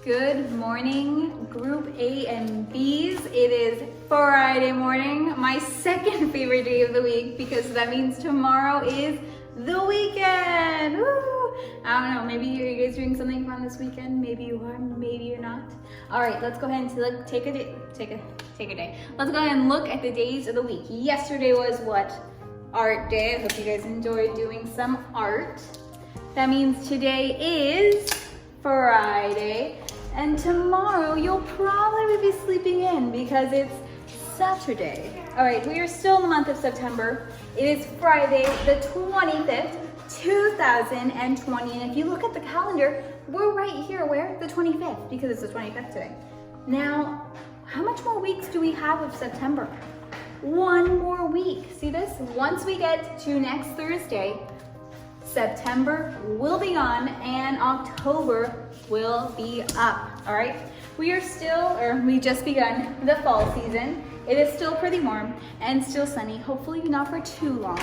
Good morning, Group A and Bs. It is Friday morning, my second favorite day of the week because that means tomorrow is the weekend. Woo! I don't know, maybe you guys doing something fun this weekend? Maybe you are, maybe you're not. All right, let's go ahead and take a day. Let's go ahead and look at the days of the week. Yesterday was what? Art day. I hope you guys enjoyed doing some art. That means today is Friday. And tomorrow you'll probably be sleeping in because it's Saturday. All right, we are still in the month of September. It is Friday, the 25th, 2020. And if you look at the calendar, we're right here, where? The 25th, because it's the 25th today. Now, how much more weeks do we have of September? One more week. See this? Once we get to next Thursday, September will be on and October will be up. All right, we just begun the fall season. It is still pretty warm and still sunny, hopefully not for too long.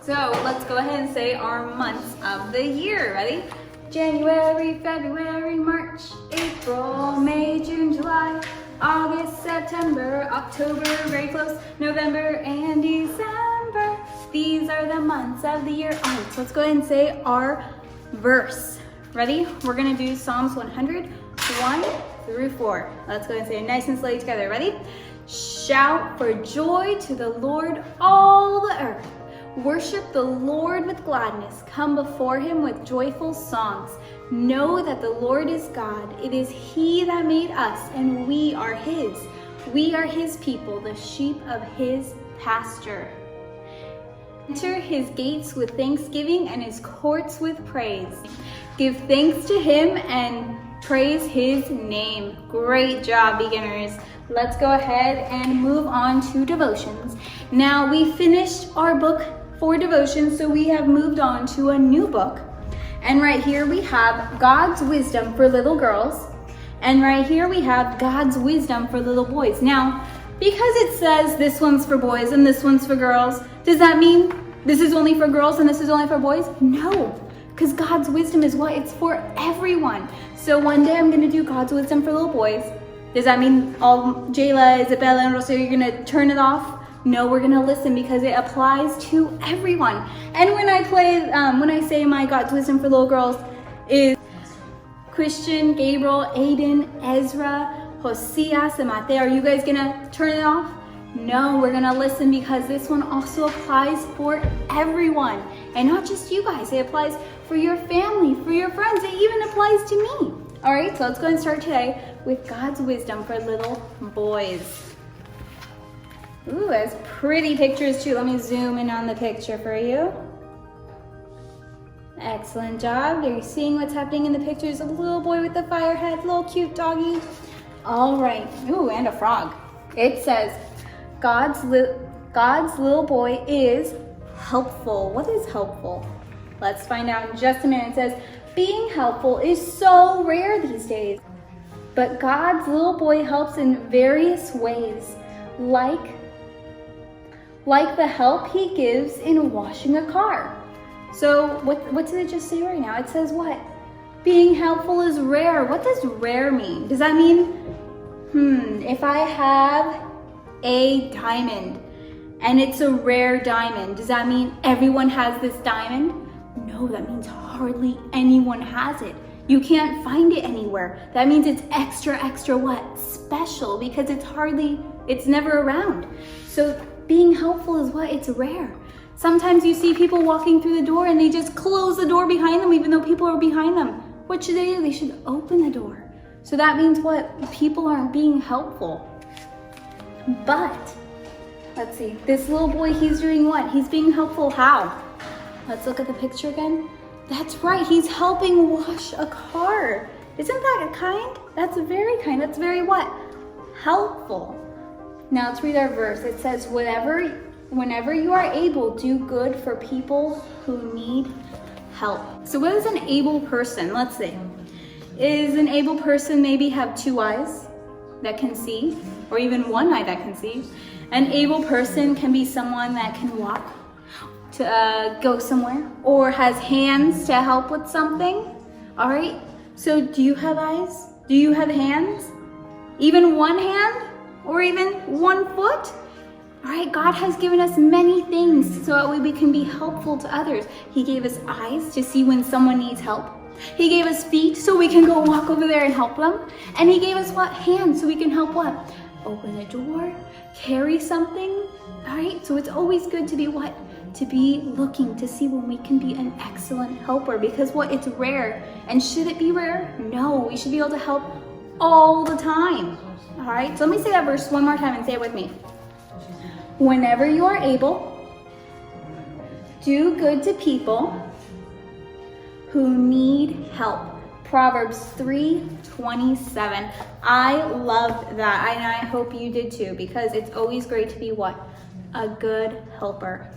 So let's go ahead and say our months of the year. Ready? January, February, March, April, May, June, July, August, September, October, very close, November, and December. These are the months of the year. All right, so let's go ahead and say our verse. Ready? We're gonna do Psalms 100, 1 through 4. Let's go ahead and say it nice and slowly together. Ready? Shout for joy to the Lord, all the earth. Worship the Lord with gladness. Come before him with joyful songs. Know that the Lord is God. It is he that made us, and we are his. We are his people, the sheep of his pasture. Enter his gates with thanksgiving and his courts with praise. Give thanks to him and praise his name. Great job, beginners. Let's go ahead and move on to devotions. Now we finished our book for devotions, so we have moved on to a new book. And right here we have God's Wisdom for Little Girls. And right here we have God's Wisdom for Little Boys. Now, because it says this one's for boys and this one's for girls, does that mean this is only for girls and this is only for boys? No, because God's wisdom is what? It's for everyone. So one day I'm gonna do God's wisdom for little boys. Does that mean all Jayla, Isabella, and Rosa, you're gonna turn it off? No, we're gonna listen because it applies to everyone. And when I say my God's wisdom for little girls is Christian, Gabriel, Aiden, Ezra, Hosea, and Mateo, are you guys gonna turn it off? No, we're gonna listen because this one also applies for everyone. And not just you guys, it applies for your family, for your friends, it even applies to me. All right, so let's go and start today with God's wisdom for little boys. Ooh, that's pretty pictures too. Let me zoom in on the picture for you. Excellent job. Are you seeing what's happening in the pictures? A little boy with the fire head, little cute doggy. All right, ooh, and a frog. It says, God's little boy is helpful. What is helpful? Let's find out in just a minute. It says, being helpful is so rare these days. But God's little boy helps in various ways, like the help he gives in washing a car. So what did it just say right now? It says what? Being helpful is rare. What does rare mean? Does that mean, if I have a diamond and it's a rare diamond, does that mean everyone has this diamond? No, that means hardly anyone has it. You can't find it anywhere. That means it's extra what? Special, because it's never around. So being helpful is what? It's rare. Sometimes you see people walking through the door and they just close the door behind them even though people are behind them. What should they do? They should open the door. So that means what? People aren't being helpful. But, let's see, this little boy, he's doing what? He's being helpful how? Let's look at the picture again. That's right, he's helping wash a car. Isn't that kind? That's very kind. That's very what? Helpful. Now let's read our verse. It says, whenever you are able, do good for people who need help. So what is an able person? Let's see. Is an able person maybe have 2 eyes that can see, or even 1 eye that can see? An able person can be someone that can walk to go somewhere, or has hands to help with something. All right, so do you have eyes? Do you have hands? Even one hand? Or even one foot? All right, God has given us many things so that we can be helpful to others. He gave us eyes to see when someone needs help. He gave us feet so we can go walk over there and help them. And he gave us what? Hands so we can help what? Open a door, carry something. All right, so it's always good to be what? To be looking to see when we can be an excellent helper, because what? It's rare. And should it be rare? No, we should be able to help all the time. All right, so let me say that verse one more time and say it with me. Whenever you are able, do good to people who need help. Proverbs 3:27. I love that, and I hope you did too, because it's always great to be what? A good helper.